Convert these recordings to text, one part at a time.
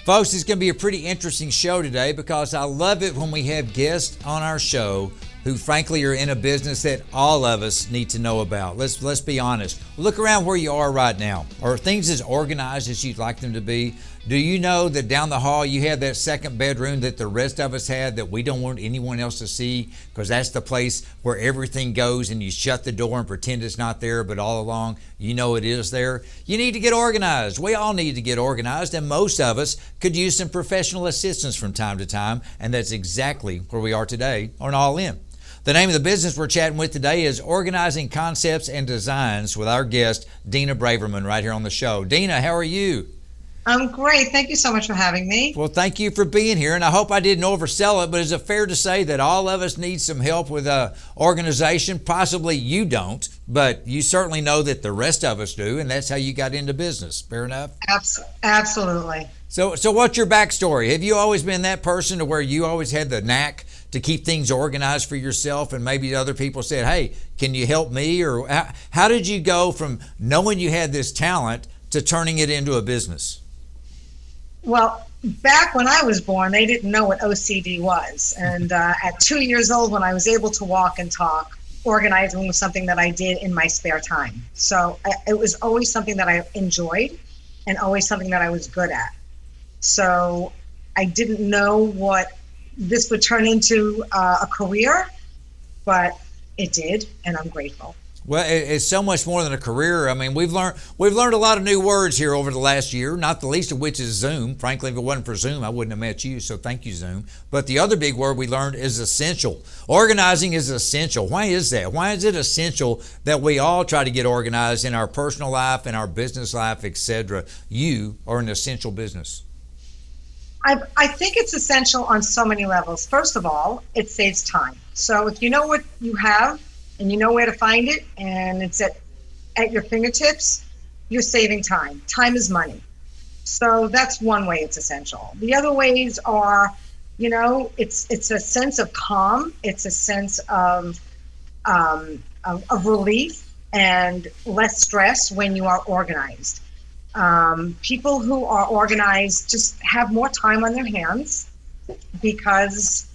Folks, it's going to be a pretty interesting show today because I love it when we have guests on our show who frankly are in a business that all of us need to know about. Let's be honest. Look around where you are right now. Are things as organized as you'd like them to be? Do you know that down the hall you have that second bedroom that the rest of us had that we don't want anyone else to see because that's the place where everything goes and you shut the door and pretend it's not there, but all along you know it is there? You need to get organized. We all need to get organized, and most of us could use some professional assistance from time to time, and that's exactly where we are today on All In. The name of the business we're chatting with today is Organizing Concepts and Designs with our guest, Dina Braverman, right here on the show. Dina, how are you? I'm great. Thank you so much for having me. Well, thank you for being here, and I hope I didn't oversell it, but is it fair to say that all of us need some help with organization? Possibly you don't, but you certainly know that the rest of us do, and that's how you got into business. Fair enough? Absolutely. So what's your backstory? Have you always been that person to where you always had the knack to keep things organized for yourself, and maybe other people said, hey, can you help me? Or how did you go from knowing you had this talent to turning it into a business? Well, back when I was born, they didn't know what OCD was. And at 2 years old, when I was able to walk and talk, organizing was something that I did in my spare time. So it was always something that I enjoyed and always something that I was good at. So I didn't know what this would turn into a career, but it did, and I'm grateful. Well, it's so much more than a career. I mean, we've learned a lot of new words here over the last year, not the least of which is Zoom. Frankly, if it wasn't for Zoom, I wouldn't have met you, so thank you, Zoom. But the other big word we learned is essential. Organizing is essential. Why is that? Why is it essential that we all try to get organized in our personal life, in our business life, etc.? You are an essential business. I think it's essential on so many levels. First of all, it saves time. So if you know what you have and you know where to find it and it's at your fingertips, you're saving time. Time is money. So that's one way it's essential. The other ways are, it's a sense of calm. It's a sense of relief and less stress when you are organized. People who are organized just have more time on their hands because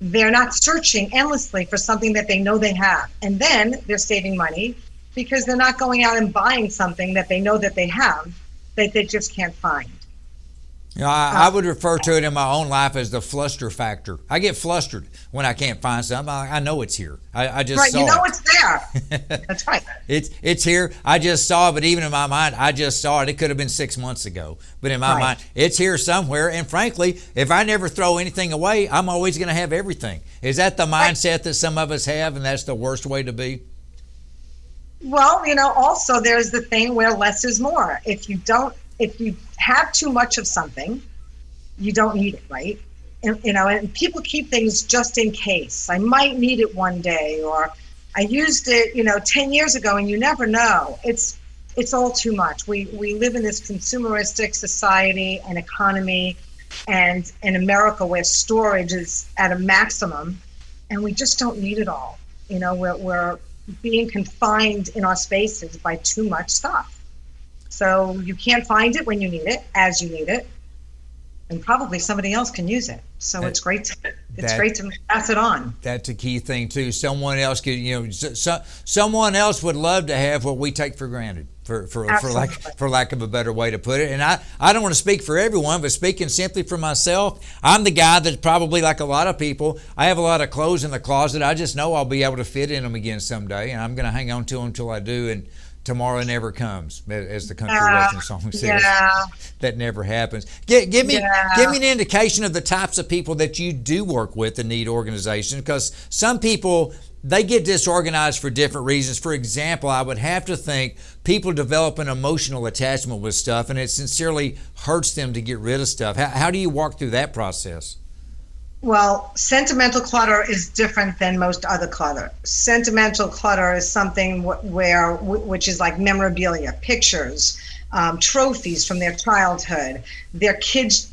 they're not searching endlessly for something that they know they have. And then they're saving money because they're not going out and buying something that they know that they have that they just can't find. I would refer to it in my own life as the fluster factor. I get flustered when I can't find something. I know it's here. I just saw it. Right, you know it's there. That's right. It's here. I just saw it, but even in my mind, I just saw it. It could have been 6 months ago. But in my mind, it's here somewhere. And frankly, if I never throw anything away, I'm always going to have everything. Is that the mindset that some of us have, and that's the worst way to be? Well, also there's the thing where less is more. If you have too much of something, you don't need it, right? And people keep things just in case. I might need it one day, or I used it, 10 years ago, and you never know. It's all too much. We live in this consumeristic society and economy, and in America where storage is at a maximum, and we just don't need it all. We're being confined in our spaces by too much stuff. So you can't find it when you need it, as you need it, and probably somebody else can use it. So it's great to pass it on. That's a key thing too. Someone else could, someone else would love to have what we take for granted, for lack of a better way to put it. And I don't want to speak for everyone, but speaking simply for myself, I'm the guy that's probably like a lot of people. I have a lot of clothes in the closet. I just know I'll be able to fit in them again someday, and I'm going to hang on to them until I do. And tomorrow never comes, as the country western song says. Yeah. That never happens. Give me an indication of the types of people that you do work with that need organization, because some people, they get disorganized for different reasons. For example, I would have to think people develop an emotional attachment with stuff, and it sincerely hurts them to get rid of stuff. How do you walk through that process? Well, sentimental clutter is different than most other clutter. Sentimental clutter is something which is like memorabilia, pictures, trophies from their childhood, their kids'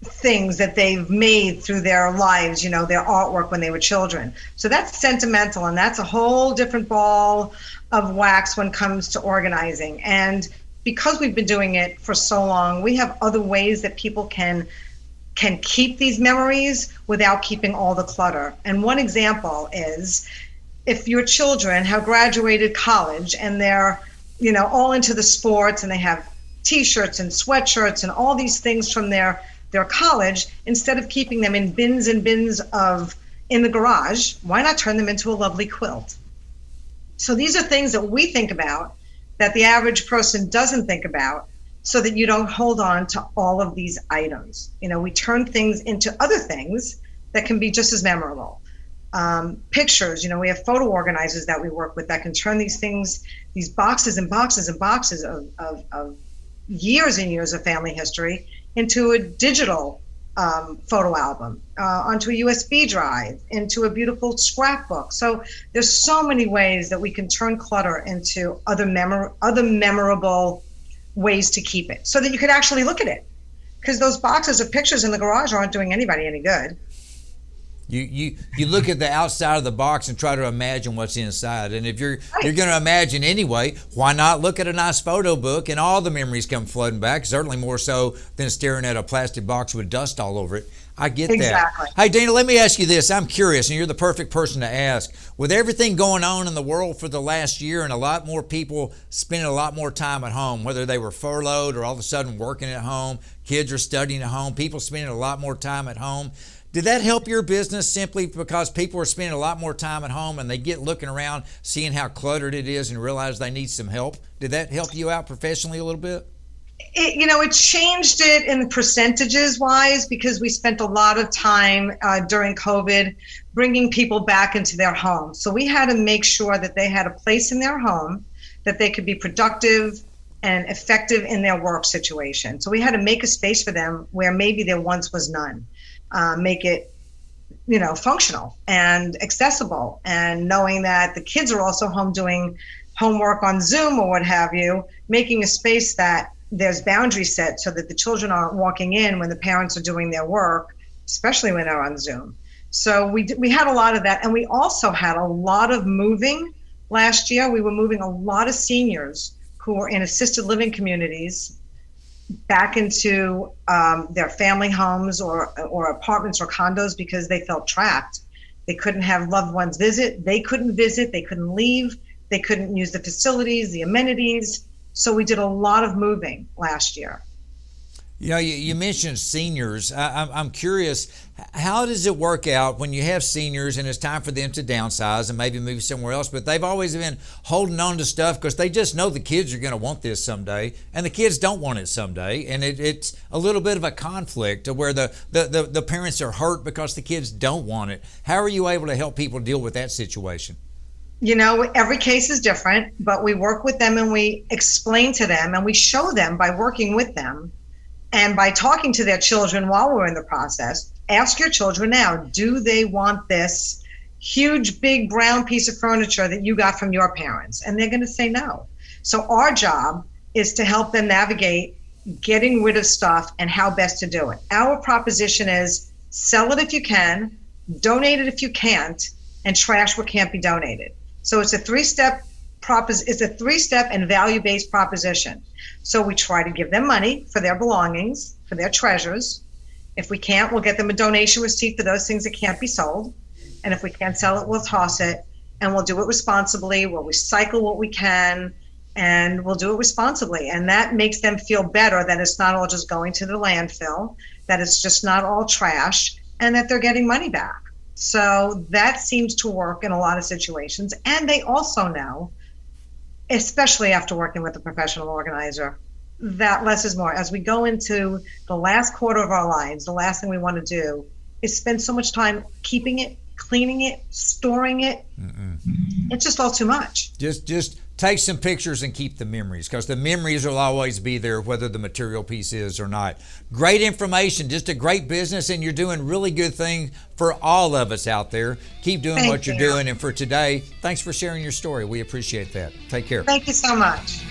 things that they've made through their lives, their artwork when they were children. So that's sentimental, and that's a whole different ball of wax when it comes to organizing. And because we've been doing it for so long, we have other ways that people can keep these memories without keeping all the clutter. And one example is if your children have graduated college and they're, all into the sports and they have t-shirts and sweatshirts and all these things from their college, instead of keeping them in bins and bins in the garage, why not turn them into a lovely quilt? So these are things that we think about that the average person doesn't think about, so that you don't hold on to all of these items. We turn things into other things that can be just as memorable. Pictures, we have photo organizers that we work with that can turn these things, these boxes and boxes and boxes of years and years of family history into a digital photo album, onto a USB drive, into a beautiful scrapbook. So there's so many ways that we can turn clutter into other memorable ways to keep it, so that you could actually look at it. Because those boxes of pictures in the garage aren't doing anybody any good. You look at the outside of the box and try to imagine what's inside. And if you're going to imagine anyway, why not look at a nice photo book and all the memories come flooding back? Certainly more so than staring at a plastic box with dust all over it. I get Exactly. that. Hey, Dina, let me ask you this. I'm curious, and you're the perfect person to ask. With everything going on in the world for the last year and a lot more people spending a lot more time at home, whether they were furloughed or all of a sudden working at home, kids are studying at home, people spending a lot more time at home, did that help your business simply because people are spending a lot more time at home and they get looking around, seeing how cluttered it is and realize they need some help? Did that help you out professionally a little bit? It changed it in percentages wise, because we spent a lot of time during COVID bringing people back into their home. So we had to make sure that they had a place in their home, that they could be productive and effective in their work situation. So we had to make a space for them where maybe there once was none. Make it, functional and accessible, and knowing that the kids are also home doing homework on Zoom or what have you, making a space that there's boundaries set so that the children aren't walking in when the parents are doing their work, especially when they're on Zoom. So we had a lot of that. And we also had a lot of moving last year. We were moving a lot of seniors who were in assisted living communities back into their family homes or apartments or condos because they felt trapped. They couldn't have loved ones visit. They couldn't leave. They couldn't use the facilities, the amenities. So we did a lot of moving last year. You mentioned seniors. I'm curious, how does it work out when you have seniors and it's time for them to downsize and maybe move somewhere else, but they've always been holding on to stuff because they just know the kids are going to want this someday and the kids don't want it someday, and it's a little bit of a conflict where the parents are hurt because the kids don't want it. How are you able to help people deal with that situation? Every case is different, but we work with them and we explain to them and we show them by working with them and by talking to their children while we're in the process. Ask your children now, do they want this huge, big brown piece of furniture that you got from your parents? And they're going to say no. So our job is to help them navigate getting rid of stuff and how best to do it. Our proposition is sell it if you can, donate it if you can't, and trash what can't be donated. So it's a three-step and value-based proposition. So we try to give them money for their belongings, for their treasures. If we can't, we'll get them a donation receipt for those things that can't be sold. And if we can't sell it, we'll toss it, and we'll do it responsibly. We'll recycle what we can, and we'll do it responsibly. And that makes them feel better that it's not all just going to the landfill, that it's just not all trash, and that they're getting money back. So that seems to work in a lot of situations. And they also know, especially after working with a professional organizer, that less is more. As we go into the last quarter of our lives, the last thing we want to do is spend so much time keeping it, cleaning it, storing it. It's just all too much. Just take some pictures and keep the memories, because the memories will always be there whether the material piece is or not. Great information, just a great business, and you're doing really good things for all of us out there. Keep doing what you're doing. And for today, thanks for sharing your story. We appreciate that. Take care. Thank you so much.